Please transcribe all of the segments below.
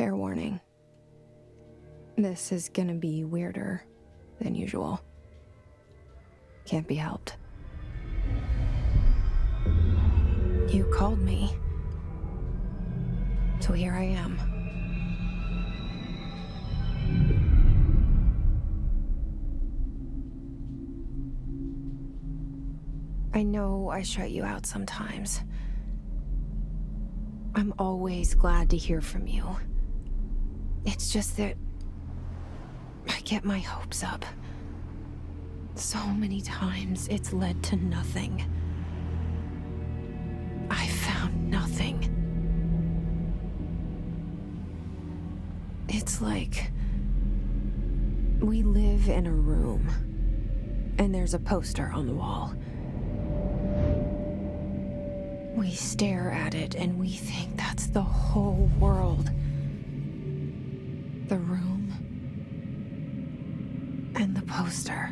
Fair warning. This is gonna be weirder than usual. Can't be helped. You called me. So here I am. I know I shut you out sometimes. I'm always glad to hear from you. It's just that I get my hopes up. So many times it's led to nothing. I found nothing. It's like we live in a room, and there's a poster on the wall. We stare at it and we think that's the whole world. The room and the poster.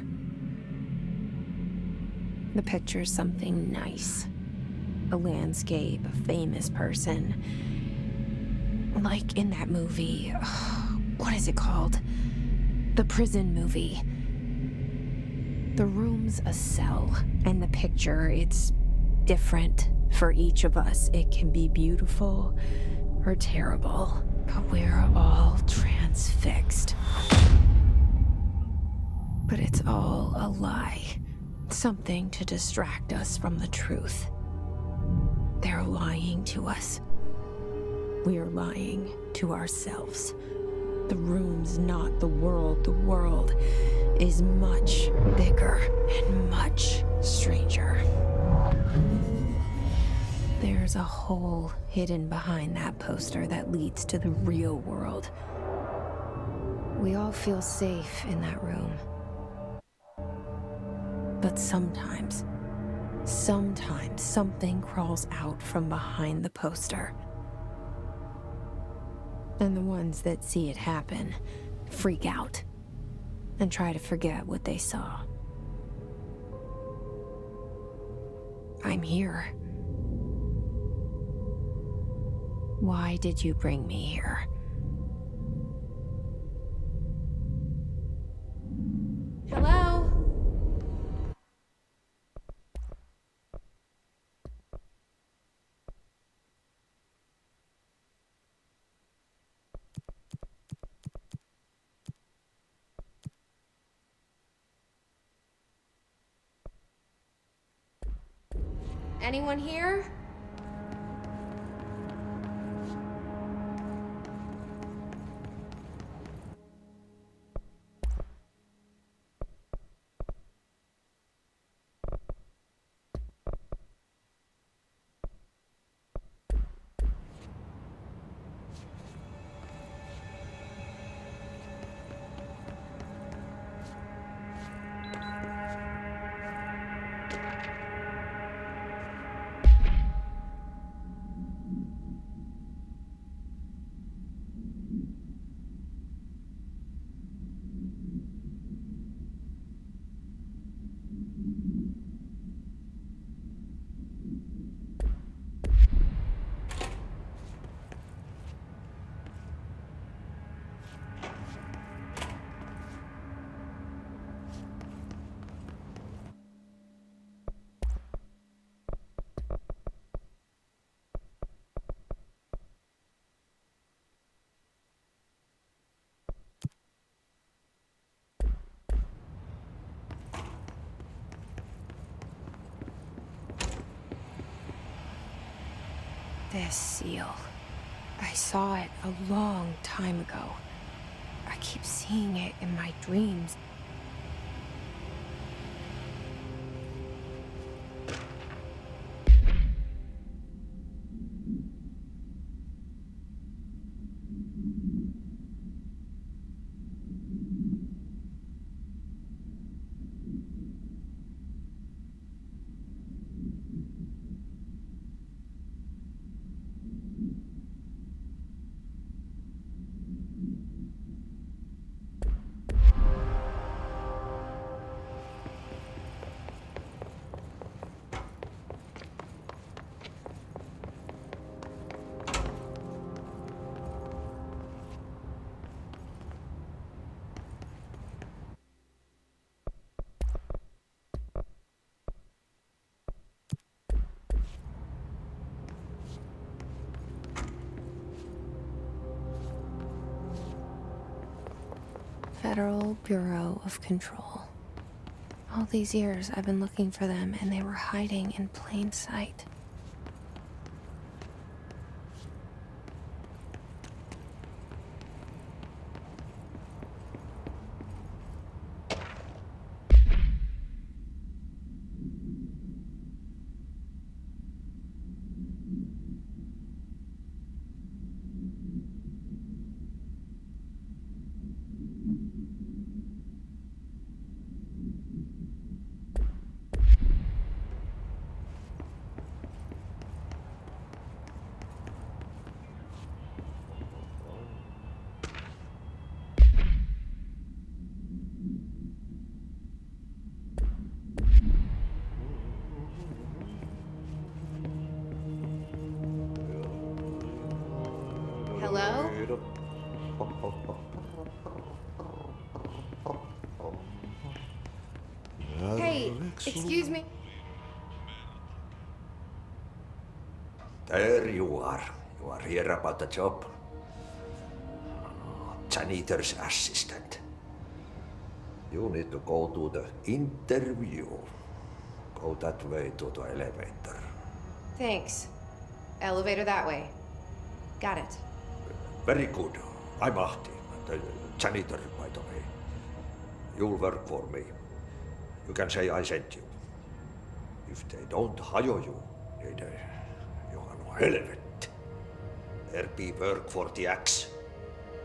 The picture's something nice. A landscape, a famous person. Like in that movie, what is it called? The prison movie. The room's a cell, and the picture, it's different for each of us. It can be beautiful or terrible, but we're all transfixed. But it's all a lie. Something to distract us from the truth. They're lying to us. We're lying to ourselves. The room's not the world. The world is much bigger and much stranger. There's a hole hidden behind that poster that leads to the real world. We all feel safe in that room. But sometimes something crawls out from behind the poster. And the ones that see it happen freak out and try to forget what they saw. I'm here. Why did you bring me here? Hello? Anyone here? This seal. I saw it a long time ago. I keep seeing it in my dreams. Federal Bureau of Control. All these years I've been looking for them, and they were hiding in plain sight. Hello? Hey, excuse me. There you are. You are here about the job. Janitor's assistant. You need to go to the interview. Go that way to the elevator. Thanks. Elevator that way. Got it. Very good. I'm Ahti, the janitor, by the way. You'll work for me. You can say I sent you. If they don't hire you, niin Johan helvet. There be work for the axe.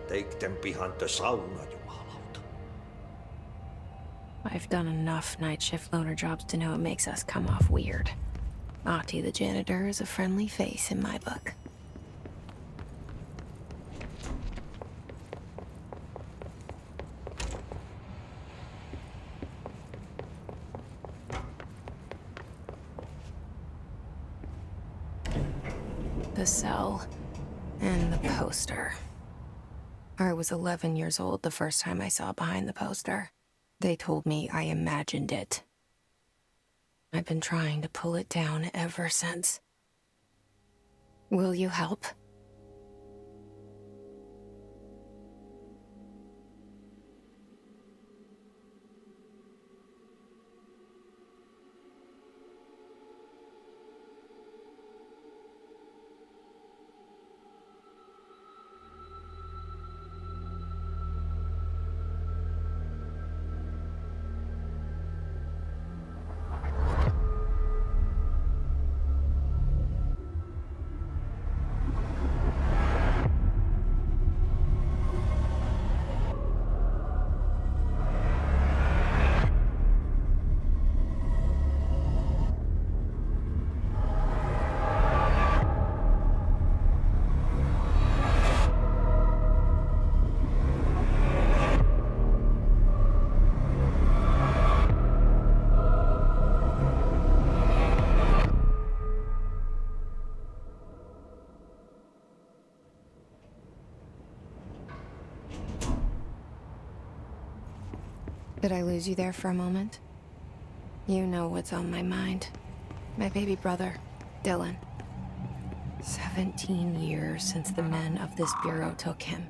Take them behind the sauna, jumalauta. I've done enough night shift loner jobs to know it makes us come off weird. Ahti the janitor is a friendly face in my book. The cell and the poster. I was 11 years old the first time I saw behind the poster. They told me I imagined it. I've been trying to pull it down ever since. Will you help? Did I lose you there for a moment? You know what's on my mind. My baby brother, Dylan. 17 years since the men of this bureau took him.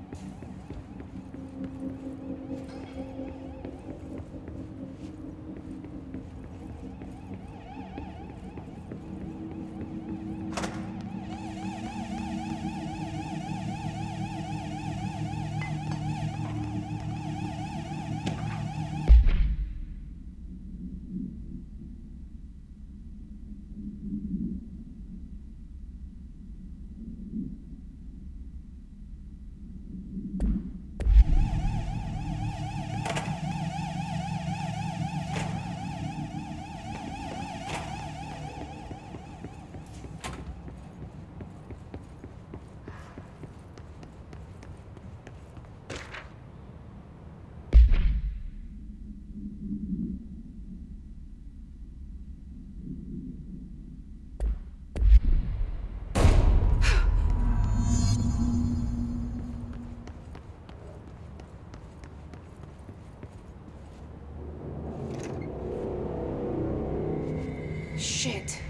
Shit.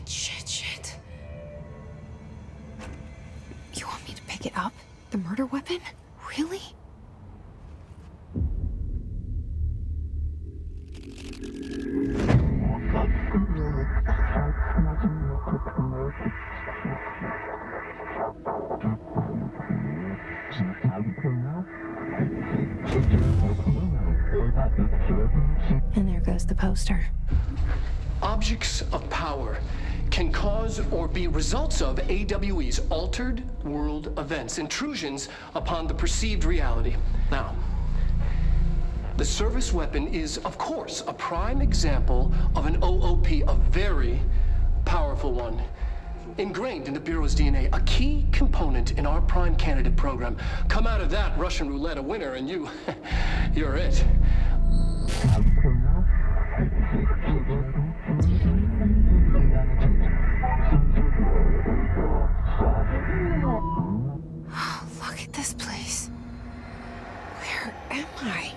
Shit. You want me to pick it up? The murder weapon? Really? And there goes the poster. Objects of power can cause or be results of AWE's altered world events, intrusions upon the perceived reality. Now, the service weapon is, of course, a prime example of an OOP, a very powerful one. Ingrained in the Bureau's DNA, a key component in our prime candidate program. Come out of that Russian roulette a winner and you're it. Look at this place. Where am I?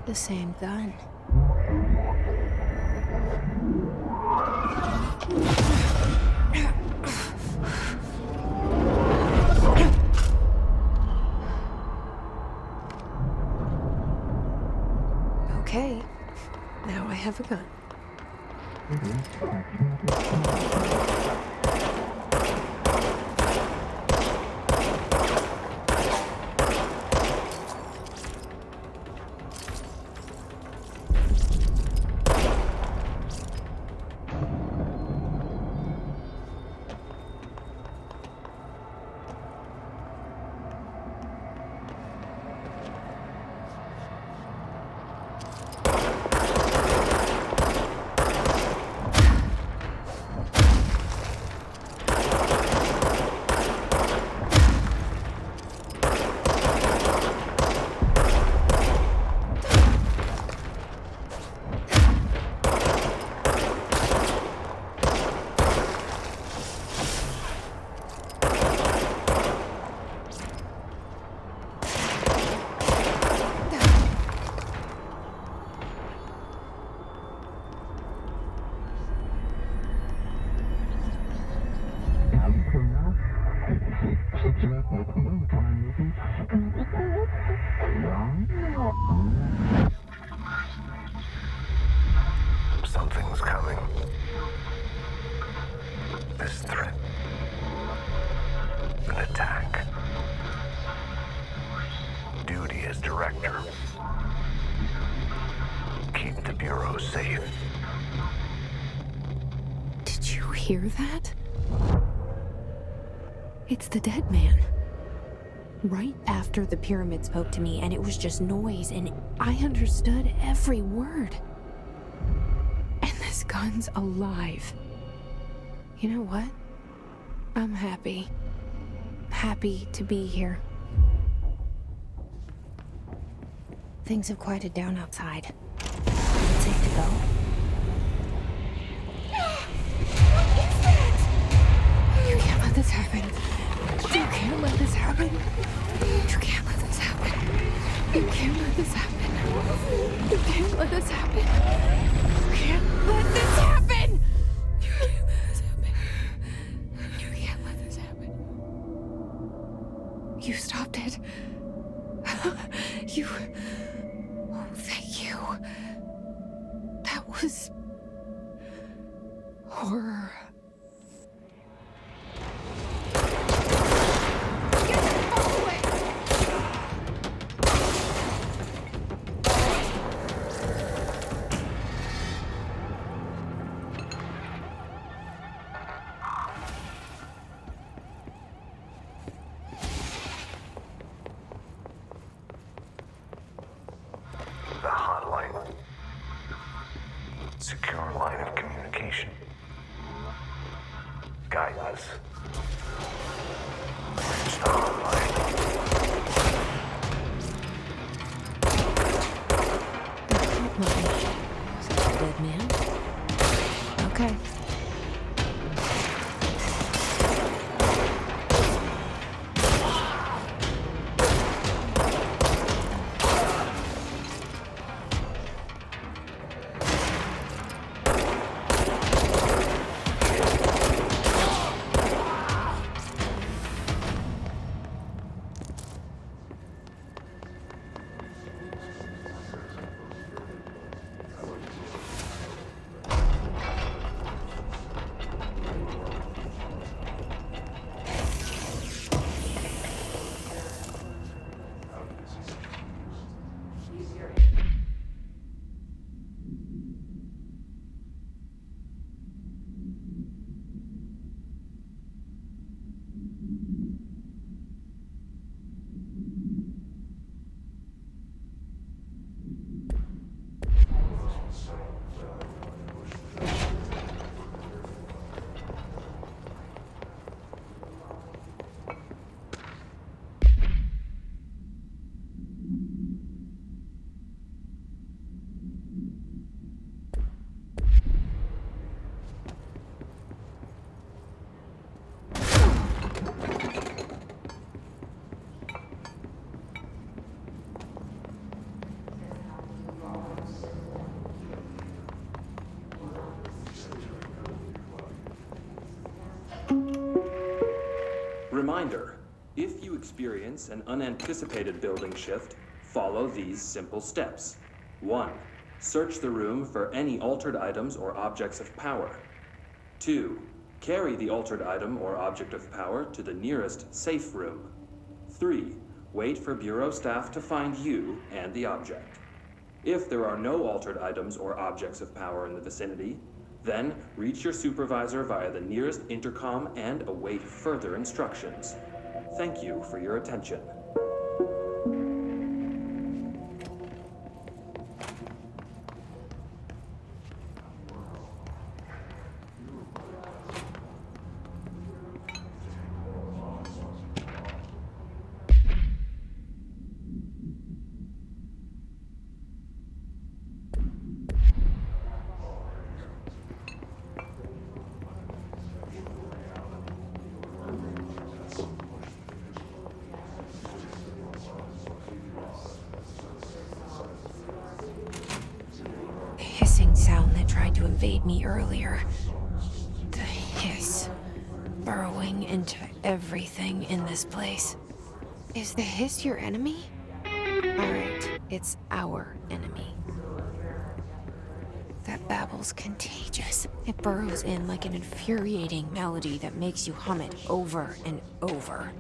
The same gun. Okay, now I have a gun. Something's coming. This threat. An attack. Duty as director. Keep the Bureau safe. Did you hear that? It's the dead man. Right after the pyramid spoke to me, and it was just noise, and I understood every word. And this gun's alive. You know what? I'm happy. Happy to be here. Things have quieted down outside. It's safe to go. What is that? You can't let this happen. You can't let this happen. You can't let this happen. You can't let this happen. You can't let this happen. You can't let this happen. You can't let this happen. You can't let this happen. You stopped it. You... Oh, thank you. That was... horror. The hotline. Secure line of communication. Guidance. Reach the hotline. Is that a dead man? Okay. Reminder, if you experience an unanticipated building shift, follow these simple steps. 1. Search the room for any altered items or objects of power. 2. Carry the altered item or object of power to the nearest safe room. 3. Wait for Bureau staff to find you and the object. If there are no altered items or objects of power in the vicinity, then reach your supervisor via the nearest intercom and await further instructions. Thank you for your attention. Hissing sound that tried to invade me earlier. The hiss, burrowing into everything in this place. Is the hiss your enemy? Alright, it's our enemy. That babble's contagious. It burrows in like an infuriating melody that makes you hum it over and over.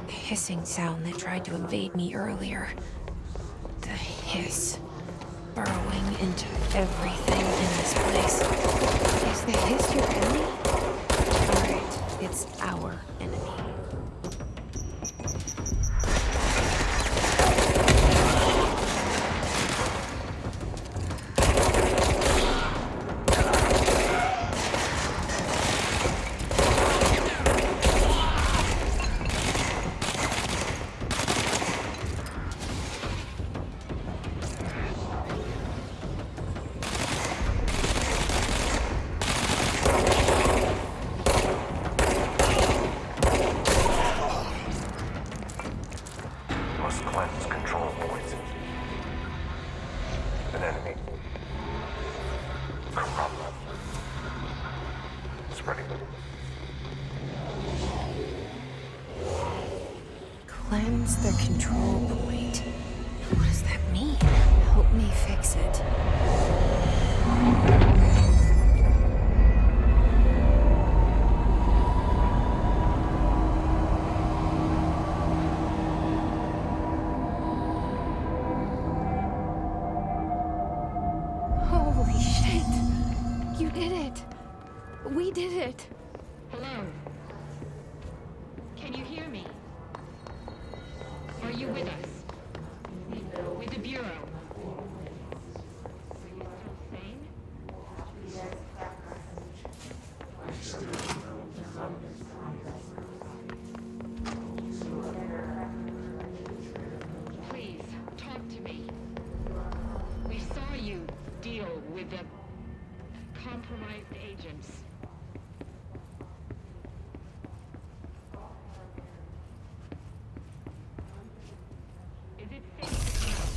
Hissing sound that tried to invade me earlier. The hiss, burrowing into everything in this place. Is the hiss your enemy? Alright, it's our enemy. Must cleanse control points. An enemy. Corrupt. Spreading. Cleanse the control point. What does that mean? Help me fix it. Holy shit! You did it! We did it! Hello? Can you hear me? Are you with us? With the Bureau? Are you still sane? Please, talk to me. We saw you deal with the compromised agents. Is it safe to come out?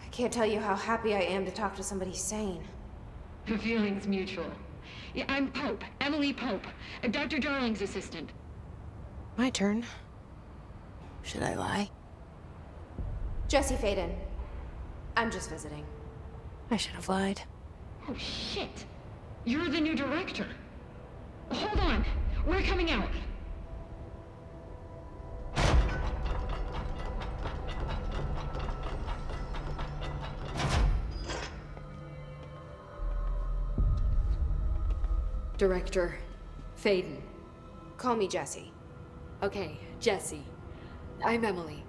I can't tell you how happy I am to talk to somebody sane. The feeling's mutual. Yeah, I'm Pope, Emily Pope, Dr. Darling's assistant. My turn. Should I lie? Jesse Faden. I'm just visiting. I should have lied. Oh, shit. You're the new director. Hold on. We're coming out. Director Faden. Call me Jesse. Okay, Jesse. I'm Emily.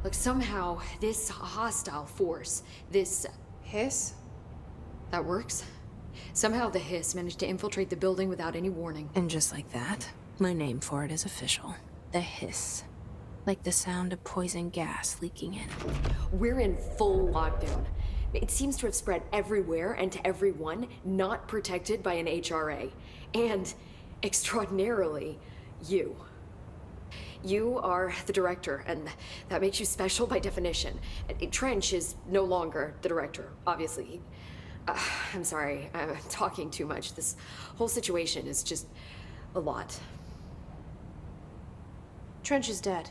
Look, somehow this hostile force, this... Hiss? That works? Somehow the hiss managed to infiltrate the building without any warning. And just like that, my name for it is official. The hiss. Like the sound of poison gas leaking in. We're in full lockdown. It seems to have spread everywhere and to everyone, not protected by an HRA. And, extraordinarily, you. You are the director, and that makes you special by definition. Trench is no longer the director, obviously. I'm sorry, I'm talking too much. This whole situation is just a lot. Trench is dead.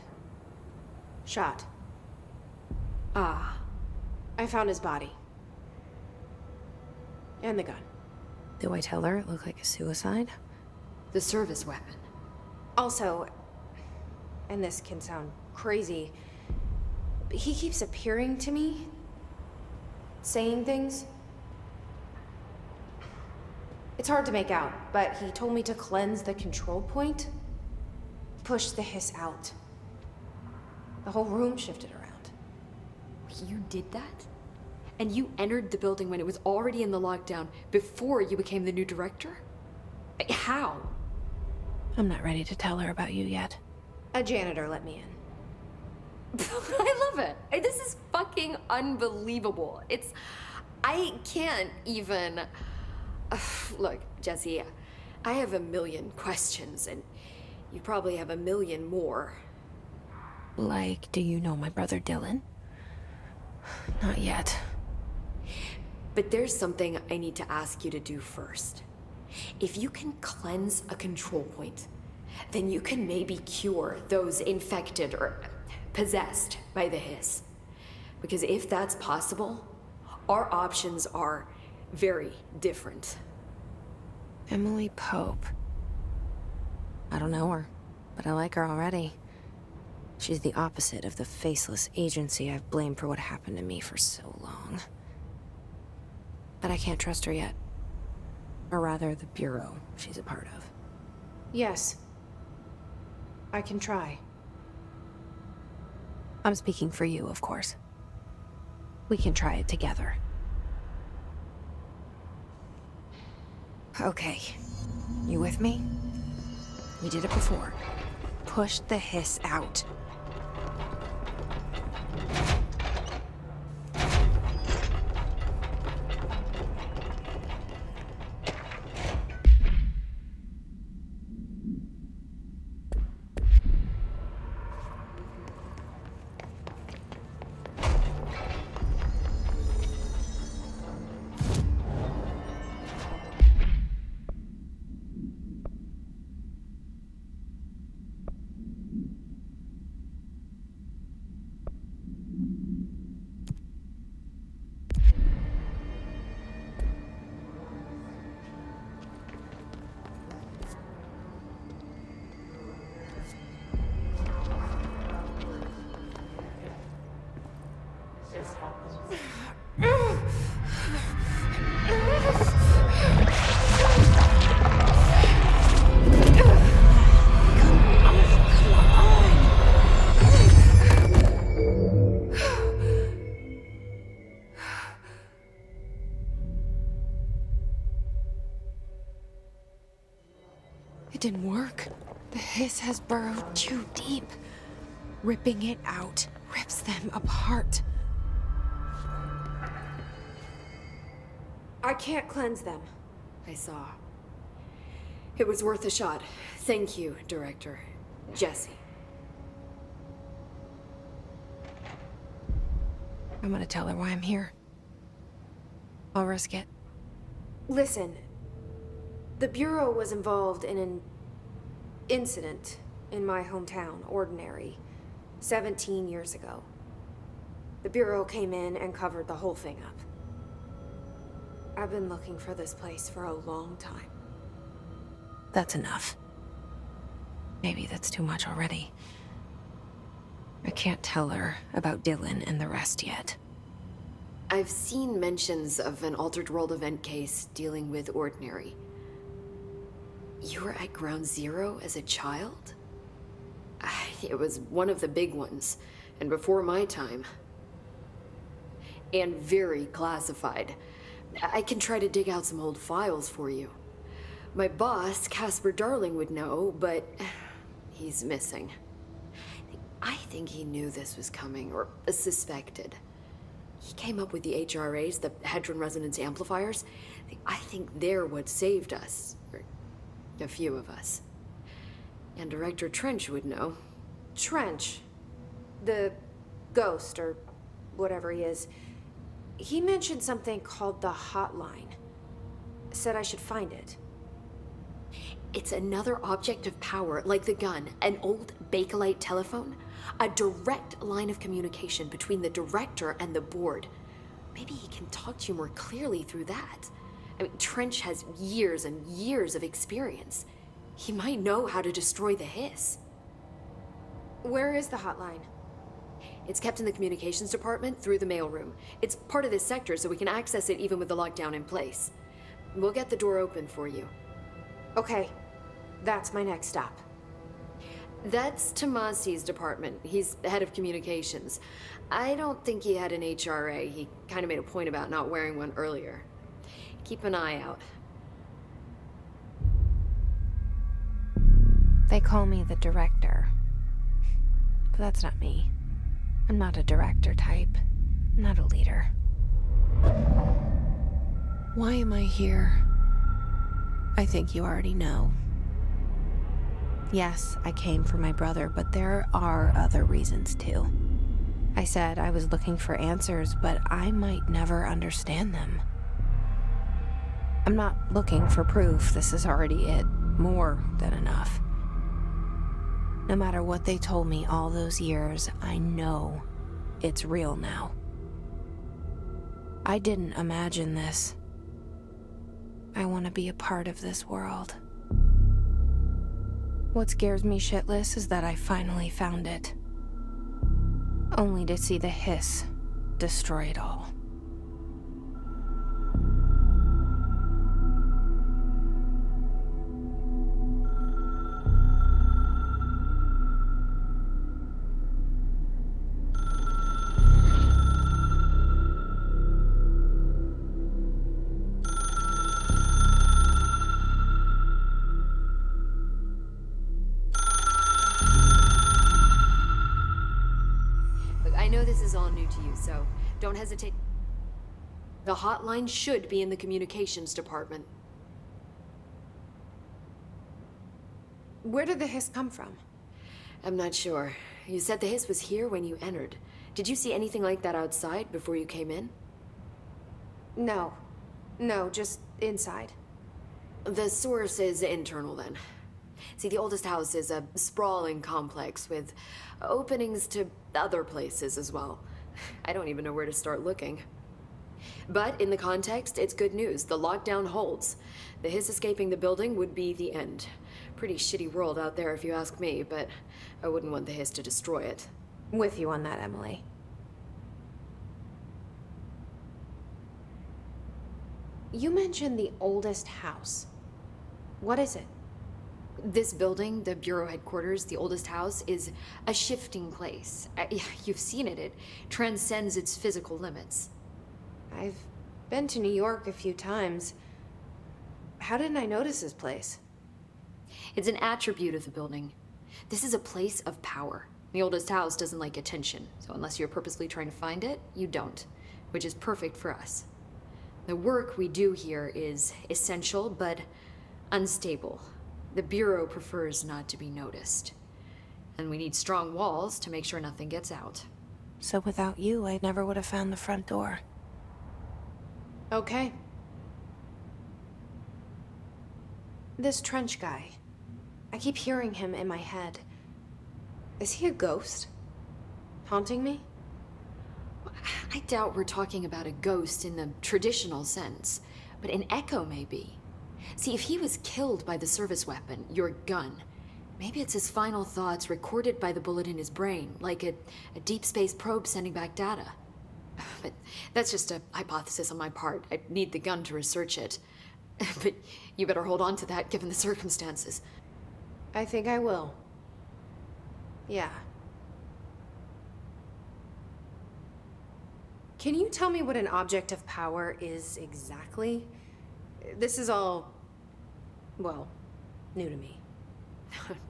Shot. Ah. I found his body. And the gun. Do I tell her it looked like a suicide? The service weapon. Also, and this can sound crazy, but he keeps appearing to me, saying things. It's hard to make out, but he told me to cleanse the control point, push the hiss out. The whole room shifted around. You did that? And you entered the building when it was already in the lockdown before you became the new director? How? I'm not ready to tell her about you yet. A janitor let me in. I love it. This is fucking unbelievable. I can't even... Look, Jesse, I have a million questions, and you probably have a million more. Like, do you know my brother Dylan? Not yet. But there's something I need to ask you to do first. If you can cleanse a control point, then you can maybe cure those infected or possessed by the hiss. Because if that's possible, our options are very different. Emily Pope. I don't know her, but I like her already. She's the opposite of the faceless agency I've blamed for what happened to me for so long. But I can't trust her yet. Or rather, the Bureau she's a part of. Yes. I can try. I'm speaking for you, of course. We can try it together. Okay. You with me? We did it before. Push the hiss out. It didn't work. The hiss has burrowed too deep. Ripping it out rips them apart. I can't cleanse them. I saw. It was worth a shot. Thank you, Director. Jesse. I'm gonna tell her why I'm here. I'll risk it. Listen, the Bureau was involved in an incident in my hometown, Ordinary, 17 years ago. The Bureau came in and covered the whole thing up. I've been looking for this place for a long time. That's enough. Maybe that's too much already. I can't tell her about Dylan and the rest yet. I've seen mentions of an Altered World event case dealing with Ordinary. You were at Ground Zero as a child? It was one of the big ones, and before my time. And very classified. I can try to dig out some old files for you. My boss, Casper Darling, would know, but he's missing. I think he knew this was coming, or suspected. He came up with the HRAs, the Hadron Resonance Amplifiers. I think they're what saved us, or a few of us. And Director Trench would know. Trench, the ghost, or whatever he is, he mentioned something called the hotline. Said I should find it. It's another object of power, like the gun, an old Bakelite telephone. A direct line of communication between the director and the board. Maybe he can talk to you more clearly through that. I mean, Trench has years and years of experience. He might know how to destroy the hiss. Where is the hotline? It's kept in the communications department through the mailroom. It's part of this sector, so we can access it even with the lockdown in place. We'll get the door open for you. Okay, that's my next stop. That's Tomasi's department. He's the head of communications. I don't think he had an HRA. He kind of made a point about not wearing one earlier. Keep an eye out. They call me the director. But that's not me. I'm not a director type. I'm not a leader. Why am I here? I think you already know. Yes, I came for my brother, but there are other reasons too. I said I was looking for answers, but I might never understand them. I'm not looking for proof. This is already it. More than enough. No matter what they told me all those years, I know it's real now. I didn't imagine this. I want to be a part of this world. What scares me shitless is that I finally found it. Only to see the hiss destroy it all. Look, I know this is all new to you, so don't hesitate. The hotline should be in the communications department. Where did the hiss come from? I'm not sure. You said the hiss was here when you entered. Did you see anything like that outside before you came in? No. No, just inside. The source is internal then. See, the oldest house is a sprawling complex with openings to other places as well. I don't even know where to start looking. But in the context, it's good news. The lockdown holds. The hiss escaping the building would be the end. Pretty shitty world out there if you ask me, but I wouldn't want the hiss to destroy it. With you on that, Emily. You mentioned the oldest house. What is it? This building, the Bureau headquarters, the oldest house, is a shifting place. You've seen it. It transcends its physical limits. I've been to New York a few times. How didn't I notice this place? It's an attribute of the building. This is a place of power. The oldest house doesn't like attention, so unless you're purposely trying to find it, you don't, which is perfect for us. The work we do here is essential, but unstable. The Bureau prefers not to be noticed. And we need strong walls to make sure nothing gets out. So without you, I never would have found the front door. Okay. This Trench guy. I keep hearing him in my head. Is he a ghost? Haunting me? I doubt we're talking about a ghost in the traditional sense, but an echo maybe. See, if he was killed by the service weapon, your gun, maybe it's his final thoughts recorded by the bullet in his brain, like a deep space probe sending back data. But that's just a hypothesis on my part. I need the gun to research it. But you better hold on to that given the circumstances. I think I will. Yeah. Can you tell me what an object of power is exactly? This is all, well, new to me.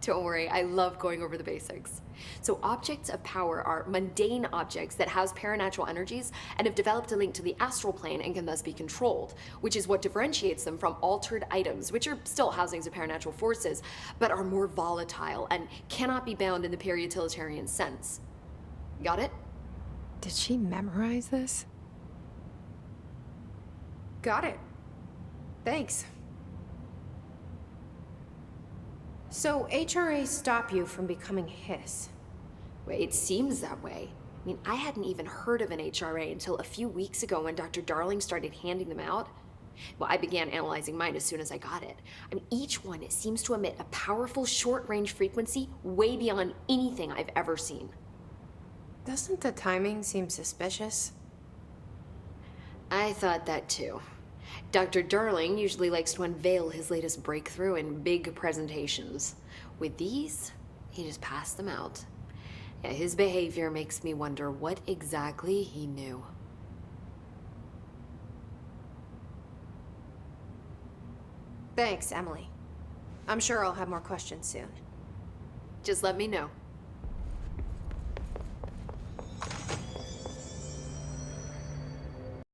Don't worry, I love going over the basics. So objects of power are mundane objects that house paranatural energies and have developed a link to the astral plane and can thus be controlled, which is what differentiates them from altered items, which are still housings of paranatural forces, but are more volatile and cannot be bound in the peri-utilitarian sense. Got it? Did she memorize this? Got it. Thanks. So HRA stop you from becoming Hiss? Well, it seems that way. I mean, I hadn't even heard of an HRA until a few weeks ago when Dr. Darling started handing them out. Well, I began analyzing mine as soon as I got it. I mean, each one seems to emit a powerful short-range frequency way beyond anything I've ever seen. Doesn't the timing seem suspicious? I thought that too. Dr. Darling usually likes to unveil his latest breakthrough in big presentations. With these, he just passed them out. Yeah, his behavior makes me wonder what exactly he knew. Thanks, Emily. I'm sure I'll have more questions soon. Just let me know.